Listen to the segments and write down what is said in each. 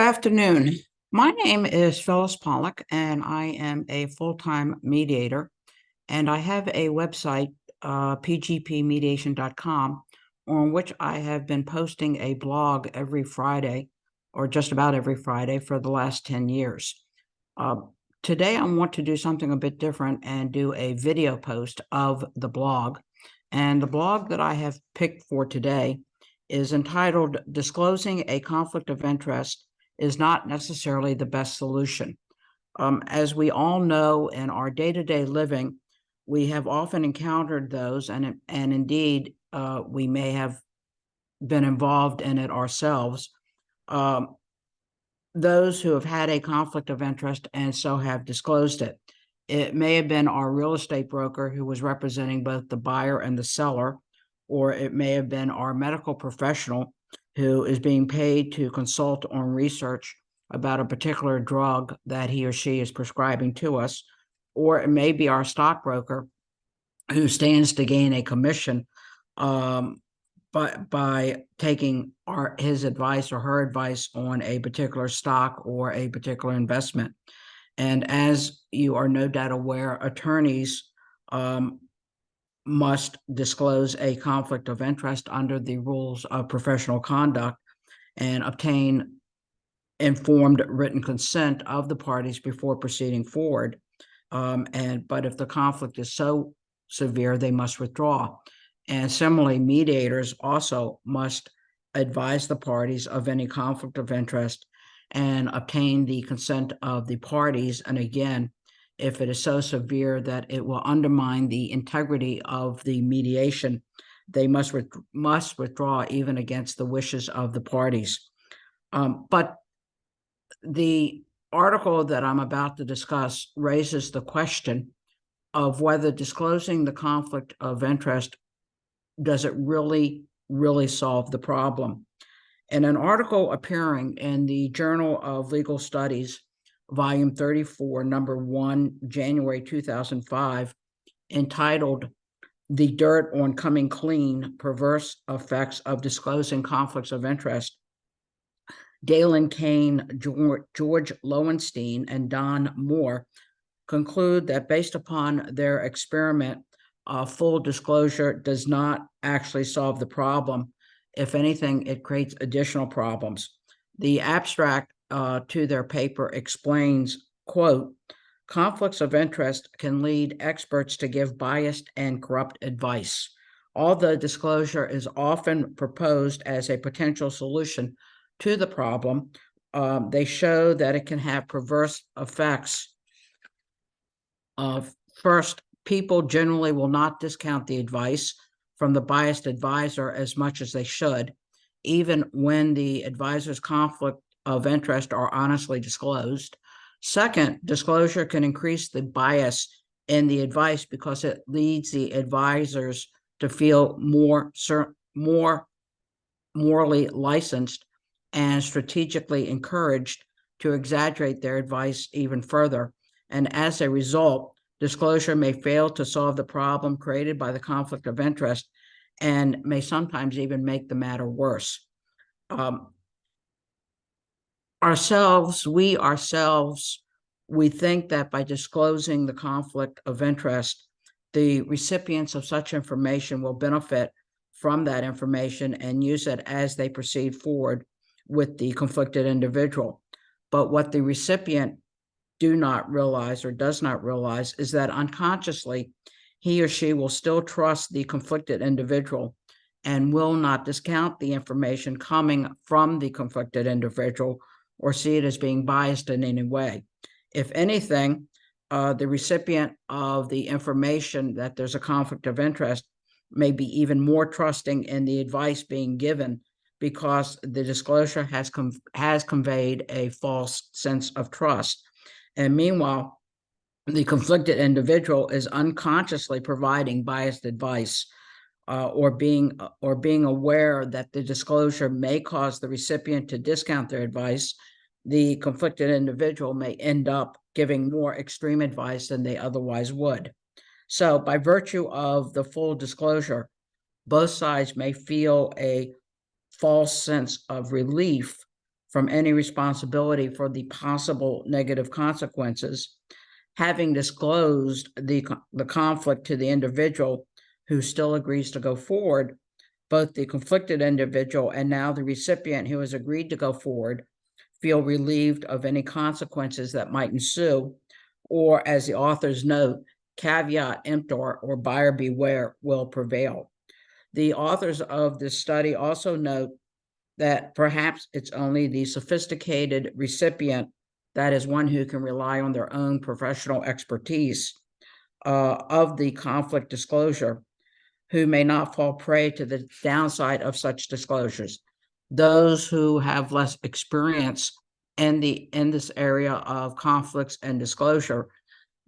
afternoon. My name is Phyllis Pollack, and I am a full-time mediator. And I have a website, pgpmediation.com, on which I have been posting a blog every Friday, or just about every Friday, for the last 10 years. Uh, Today, I want to do something a bit different and do a video post of the blog. And the blog that I have picked for today is entitled Disclosing a Conflict of Interest is Not Necessarily the Best Solution. As we all know in our day-to-day living, we have often encountered those, and indeed, we may have been involved in it ourselves. Those who have had a conflict of interest and so have disclosed it. It may have been our real estate broker who was representing both the buyer and the seller, or it may have been our medical professional who is being paid to consult on research about a particular drug that he or she is prescribing to us, or it may be our stockbroker who stands to gain a commission by taking his advice or her advice on a particular stock or a particular investment. And as you are no doubt aware, attorneys must disclose a conflict of interest under the rules of professional conduct and obtain informed written consent of the parties before proceeding forward. But if the conflict is so severe, they must withdraw. And similarly, mediators also must advise the parties of any conflict of interest and obtain the consent of the parties. And again, if it is so severe that it will undermine the integrity of the mediation, they must withdraw even against the wishes of the parties. But the article that I'm about to discuss raises the question of whether disclosing the conflict of interest, does it really solve the problem? In an article appearing in the Journal of Legal Studies, volume 34, number 1, January 2005, entitled "The Dirt on Coming Clean: Perverse Effects of Disclosing Conflicts of Interest," Dalen Kane, George Lowenstein, and Don Moore conclude that based upon their experiment, full disclosure does not actually solve the problem. If anything, it creates additional problems. The abstract to their paper explains, quote, "Conflicts of interest can lead experts to give biased and corrupt advice. Although disclosure is often proposed as a potential solution to the problem, they show that it can have perverse effects. First, people generally will not discount the advice from the biased advisor as much as they should, even when the advisor's conflict of interest are honestly disclosed. Second, disclosure can increase the bias in the advice because it leads the advisors to feel more morally licensed and strategically encouraged to exaggerate their advice even further. And as a result, disclosure may fail to solve the problem created by the conflict of interest and may sometimes even make the matter worse. We think that by disclosing the conflict of interest, the recipients of such information will benefit from that information and use it as they proceed forward with the conflicted individual. But what the recipient does not realize is that unconsciously, he or she will still trust the conflicted individual and will not discount the information coming from the conflicted individual or see it as being biased in any way. If anything, the recipient of the information that there's a conflict of interest may be even more trusting in the advice being given because the disclosure has conveyed a false sense of trust. And meanwhile, the conflicted individual is unconsciously providing biased advice or being aware that the disclosure may cause the recipient to discount their advice. The conflicted individual may end up giving more extreme advice than they otherwise would. So by virtue of the full disclosure, both sides may feel a false sense of relief from any responsibility for the possible negative consequences, having disclosed the conflict to the individual who still agrees to go forward, both the conflicted individual and now the recipient who has agreed to go forward feel relieved of any consequences that might ensue, or as the authors note, caveat emptor or buyer beware will prevail. The authors of this study also note that perhaps it's only the sophisticated recipient, that is one who can rely on their own professional expertise of the conflict disclosure, who may not fall prey to the downside of such disclosures. Those who have less experience in this area of conflicts and disclosure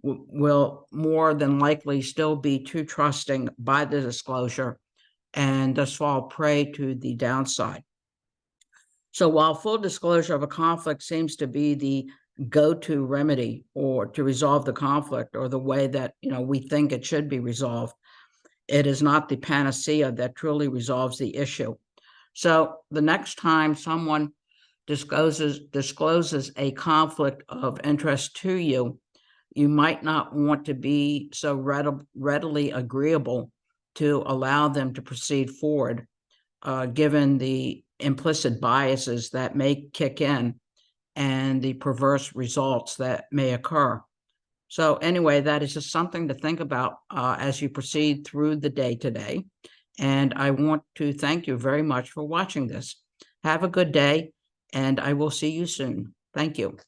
will more than likely still be too trusting by the disclosure and thus fall prey to the downside. So while full disclosure of a conflict seems to be the go-to remedy or to resolve the conflict, or the way that we think it should be resolved, it is not the panacea that truly resolves the issue. So the next time someone discloses a conflict of interest to you, you might not want to be so readily agreeable to allow them to proceed forward, given the implicit biases that may kick in and the perverse results that may occur. So anyway, that is just something to think about as you proceed through the day today. And I want to thank you very much for watching this. Have a good day, and I will see you soon. Thank you.